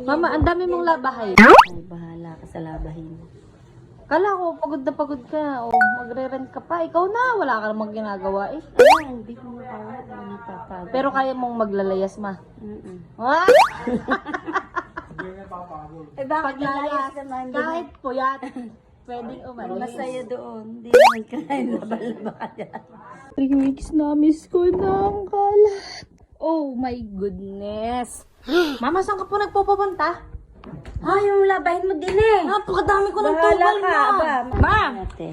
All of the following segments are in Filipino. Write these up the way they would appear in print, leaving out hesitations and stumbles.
Mama, ang dami mong labahay. Ay, bahala ka sa labahin. Kala ko, pagod na pagod ka. O, magre-rent ka pa. Ikaw na, wala ka namang ginagawa eh. Ayan, hindi ko mapawag. Napapagod. Pero kaya mong maglalayas, ma. Ah? Eh, bakit Paglalayas, lalayas naman? kahit puyat, pwedeng umalis. Masaya doon. Hindi naman kain. Laban-laba ka dyan. 3 weeks na, miss ko na ang kalat. Oh my goodness. Mama, saan ka po nagpupunta? Ha, yung labahin mo din eh. Napakadami ko ng Bahala tubal ka, na. aba. Ma! Ate.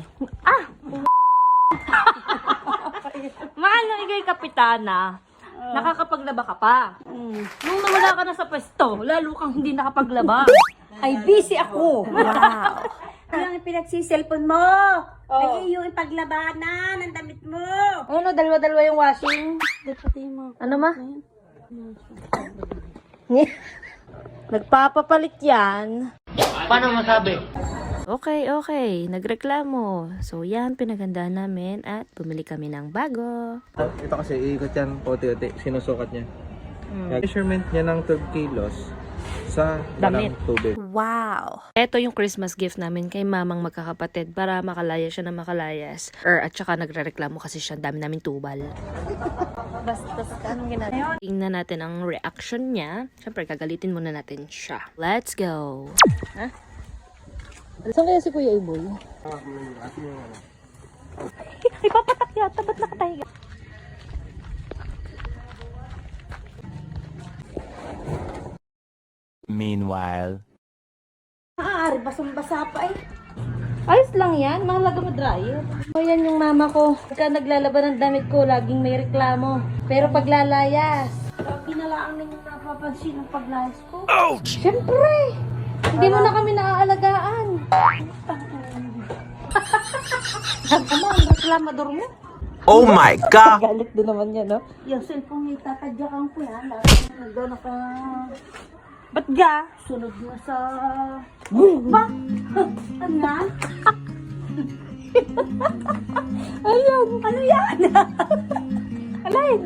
Maano, ikay kapitana. Nakakapaglaba ka pa. Nung nawala ka na sa pwesto, lalo kang hindi nakapaglaba. Ay, busy ako. Wow. Yung pinagsiselfon mo. Ay, yung ipaglabanan ng damit mo. Ano, dalawa-dalawa yung washing. Ano ma? Nagpapapalit yan. Paano masabi? Okay. Nagreklamo. So yan, pinaganda namin at bumili kami ng bago. Ito kasi iikot yan, puti-uti, sinusukat niya. Measurement niya ng 12 kilos sa Damit. dalang tubig. Wow! Ito yung Christmas gift namin kay mamang magkakapatid para makalaya siya na makalayas. At saka nagrereklamo kasi siya, dami namin tubal. Basta anong ginagawa? Tingnan natin ang reaction niya. Siyempre, gagalitin muna natin siya. Let's go! Ha? Saan kaya si Kuya Iboy? Ay, papatak yata. Ba't nakatahiga? Meanwhile. Maaari, basang-basa pa eh. Ayos lang yan. Mahalaga mo dryer. O yan yung mama ko. Pagka naglalaban ng damit ko, laging may reklamo. Pero paglalayas, Lagi na lang ninyo napapansin ang paglayas ko. syempre, hindi mo na kami naaalagaan. Ano, ang reklamador mo? Oh my God! Galit din naman yan, no? Yung cellphone niya, itatadyakan ko yan. Lagi na nagdoon ka. Ba't ga? Sunod mo sa... Ba? Ano yan? Ayan. Ano yan? Alin?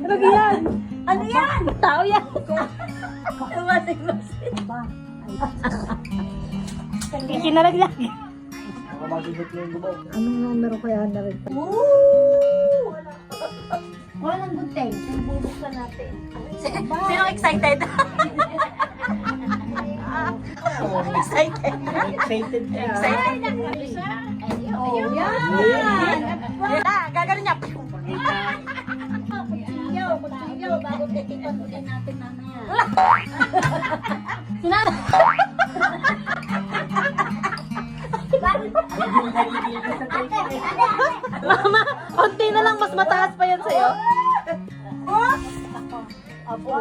Ano yan? Ano yan? Tao yan. Masing-masing. Ba? Ikinalaglag. Anong numero kaya na rin? Walang good time. Bubuksan natin. Sino excited? Excited. Excited. Oh, yan! Gaganon niya. Kutsilyo, bago titipan ulit natin mamaya. Sinara. Mama, konti na lang, mas mataas pa yan sa'yo. Abo,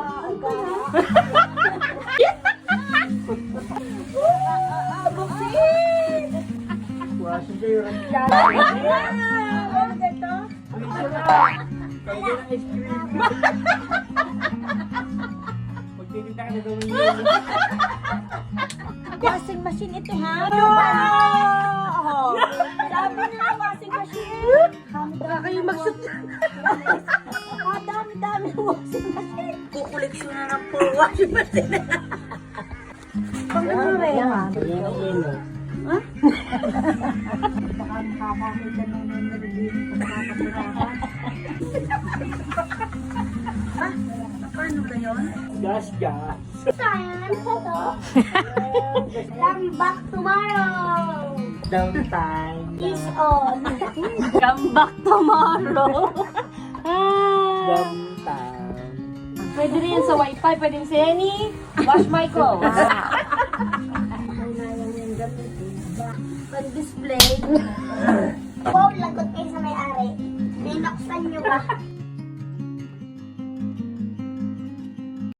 washing machine ito ha? Dami na washing machine. Kayo magsut. Dami washing machine. Kukoleksyon na ng po washing machine. Pag-ure. Ha? Baka makakakita ng nalilin pagkakapirahan. Paano ba yun? Gas. Come back tomorrow. Downtime. Is on. Come back tomorrow. Downtime. Pwede rin sa wifi, pwede rin sa any. Wash my clothes. Pag-display. Wow, lagot kayo sa may-ari. Binaksan nyo ba?